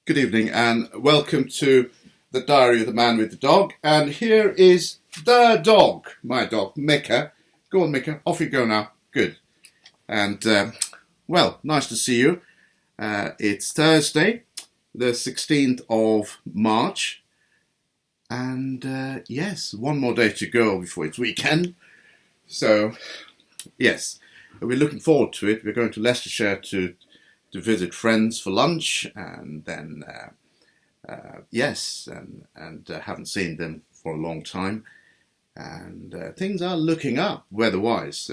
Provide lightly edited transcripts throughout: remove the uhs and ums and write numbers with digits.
Good evening and welcome to the Diary of the Man with the Dog. And here is the dog, my dog, Mika. Go on, Mika, off you go now. Good. And, well, nice to see you. It's Thursday, the 16th of March. And, yes, one more day to go before it's weekend. So, yes, we're looking forward to it. We're going to Leicestershire to visit friends for lunch, and then haven't seen them for a long time, and things are looking up weather-wise.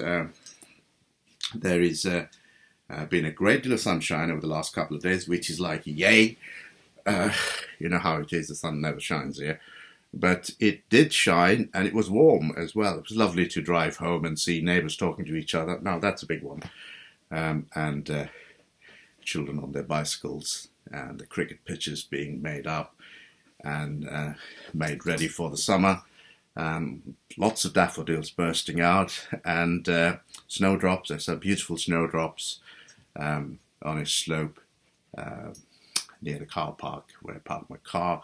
There is been a great deal of sunshine over the last couple of days, which is like yay. You know how it is, the sun never shines here, but it did shine, and it was warm as well. It was lovely to drive home and see neighbours talking to each other. Now that's a big one. And children on their bicycles, and the cricket pitches being made up and made ready for the summer. Lots of daffodils bursting out, and snowdrops. There's some beautiful snowdrops on a slope near the car park where I parked my car.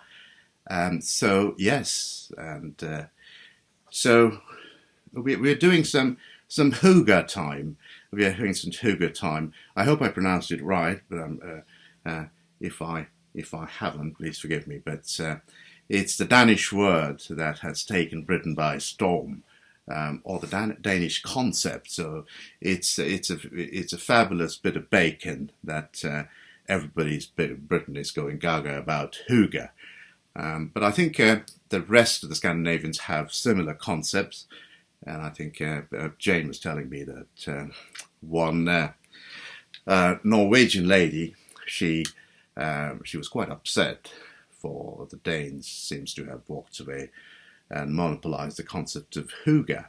So yes, and so we're doing some HYGGE time. We are having some HYGGE time. I hope I pronounced it right, but if I haven't, please forgive me. But it's the Danish word that has taken Britain by storm, or the Danish concept. So it's a fabulous bit of bacon that everybody's bit of Britain is going gaga about HYGGE. But I think the rest of the Scandinavians have similar concepts. And I think Jane was telling me that one Norwegian lady, she was quite upset for the Danes seems to have walked away and monopolized the concept of HYGGE.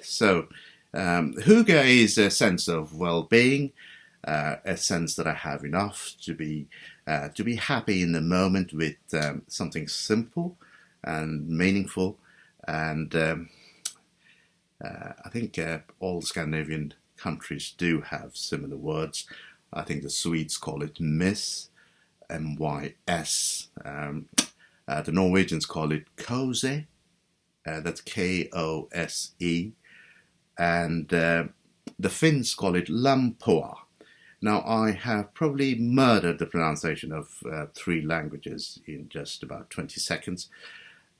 So HYGGE is a sense of well-being, a sense that I have enough to be happy in the moment with something simple and meaningful. And I think all the Scandinavian countries do have similar words. I think the Swedes call it mys, M-Y-S. The Norwegians call it kose, that's K-O-S-E. And the Finns call it lampoa. Now, I have probably murdered the pronunciation of 3 languages in just about 20 seconds.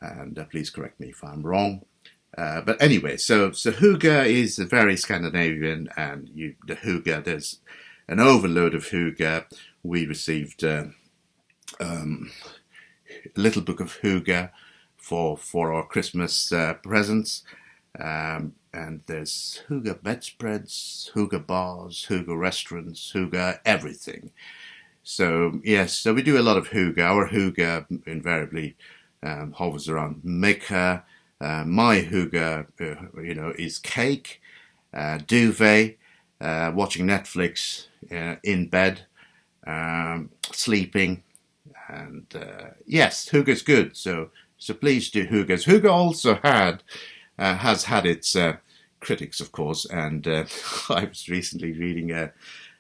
And please correct me if I'm wrong. But anyway, so HYGGE is very Scandinavian, and the HYGGE, there's an overload of HYGGE. We received a little book of HYGGE for our Christmas presents, and there's HYGGE bedspreads, HYGGE bars, HYGGE restaurants, HYGGE everything. So yes, so we do a lot of HYGGE. Our HYGGE invariably hovers around Mika. My HYGGE, is cake, duvet, watching Netflix in bed, sleeping, and yes, HYGGE is good. So please do HYGGE. HYGGE also has had its critics, of course, and I was recently reading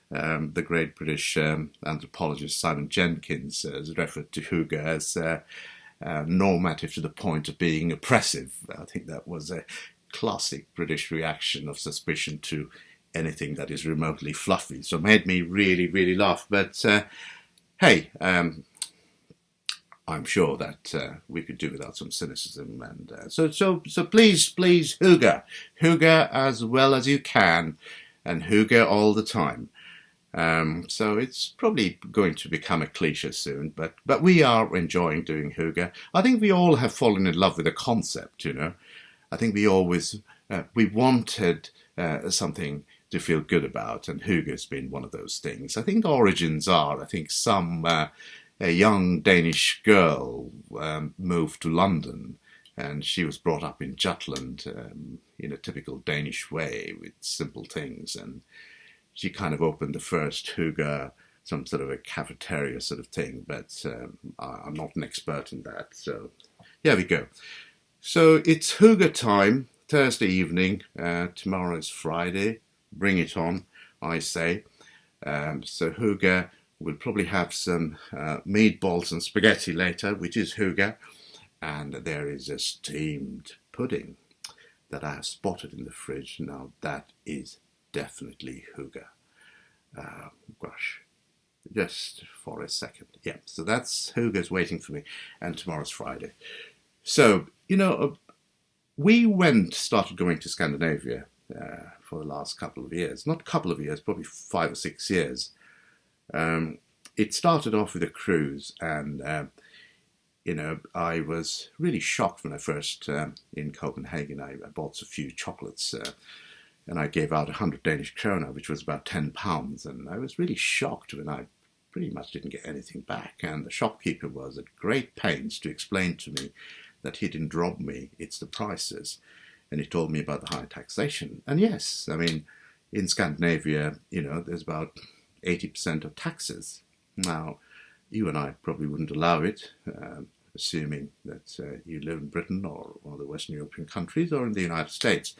the great British anthropologist Simon Jenkins has referred to HYGGE as normative to the point of being oppressive. I think that was a classic British reaction of suspicion to anything that is remotely fluffy. So it made me really, really laugh. But hey, I'm sure that we could do without some cynicism. And so please, HYGGE as well as you can, and HYGGE all the time. So it's probably going to become a cliche soon, but we are enjoying doing HYGGE. I think we all have fallen in love with the concept, I think we always, we wanted something to feel good about, and HYGGE has been one of those things. I think the origins are, a young Danish girl moved to London, and she was brought up in Jutland in a typical Danish way with simple things, and she kind of opened the first HYGGE, some sort of a cafeteria sort of thing, but I'm not an expert in that. So here we go. So it's HYGGE time, Thursday evening. Tomorrow is Friday. Bring it on, I say. So HYGGE We'll probably have some meatballs and spaghetti later, which is HYGGE. And there is a steamed pudding that I have spotted in the fridge. Now that is definitely HYGGE. Gosh, just for a second. Yeah, so that's HYGGE's waiting for me. And tomorrow's Friday. So, we started going to Scandinavia for the last couple of years. Not a couple of years, probably 5 or 6 years. It started off with a cruise, and I was really shocked when I first in Copenhagen. I bought a few chocolates, and I gave out 100 Danish kroner, which was about £10, and I was really shocked when I pretty much didn't get anything back. And the shopkeeper was at great pains to explain to me that he didn't rob me; it's the prices, and he told me about the high taxation. And yes, I mean, in Scandinavia, there's about 80% of taxes. Now, you and I probably wouldn't allow it, assuming that you live in Britain or one of the Western European countries or in the United States.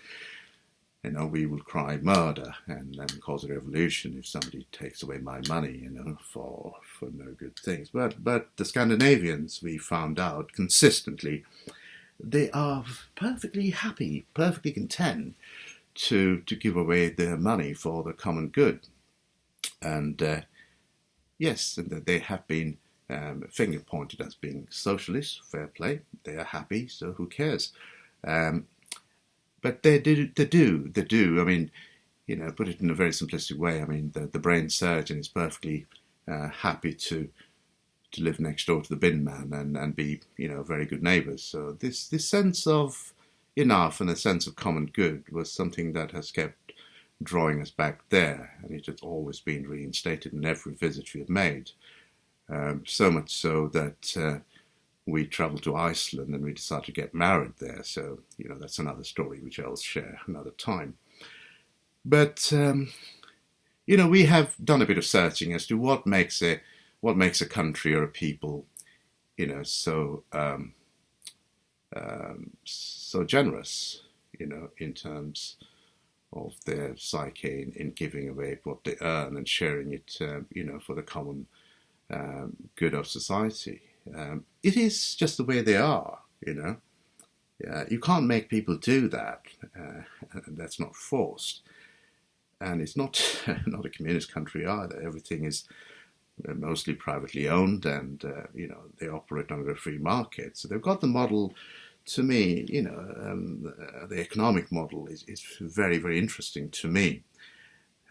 We will cry murder and then cause a revolution if somebody takes away my money, for no good things. But the Scandinavians, we found out consistently, they are perfectly happy, perfectly content to give away their money for the common good. And yes, and they have been finger pointed as being socialist, fair play. They are happy, so who cares? But they do. I mean, put it in a very simplistic way. I mean, the brain surgeon is perfectly happy to live next door to the bin man and be, very good neighbours. So this sense of enough and a sense of common good was something that has kept drawing us back there, and it has always been reinstated in every visit we have made. So much so that we travelled to Iceland and we decided to get married there. So, that's another story which I'll share another time. But, we have done a bit of searching as to what makes a country or a people, so generous, in terms of their psyche in giving away what they earn and sharing it, for the common good of society. It is just the way they are, You can't make people do that. That's not forced. And it's not not a communist country either. Everything is mostly privately owned, and they operate under a free market. So they've got the model. To me, the economic model is very, very interesting to me.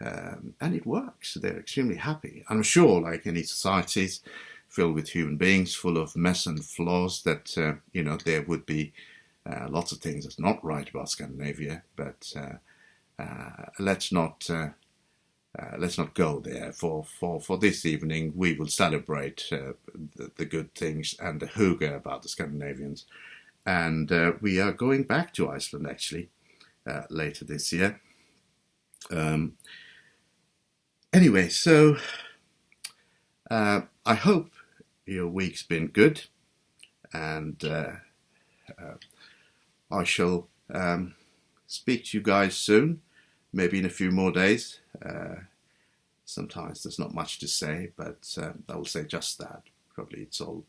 And it works. They're extremely happy. I'm sure, like any societies filled with human beings, full of mess and flaws, that, there would be lots of things that's not right about Scandinavia. But let's not go there. For this evening, we will celebrate the good things and the HYGGE about the Scandinavians. And we are going back to Iceland, actually, later this year. Anyway, so I hope your week's been good, and I shall speak to you guys soon, maybe in a few more days. Sometimes there's not much to say, but I will say just that. Probably it's all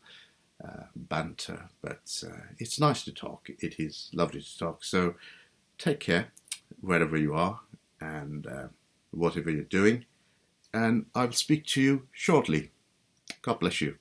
banter, but it's nice to talk. It is lovely to talk. So take care wherever you are and whatever you're doing, and I will speak to you shortly. God bless you.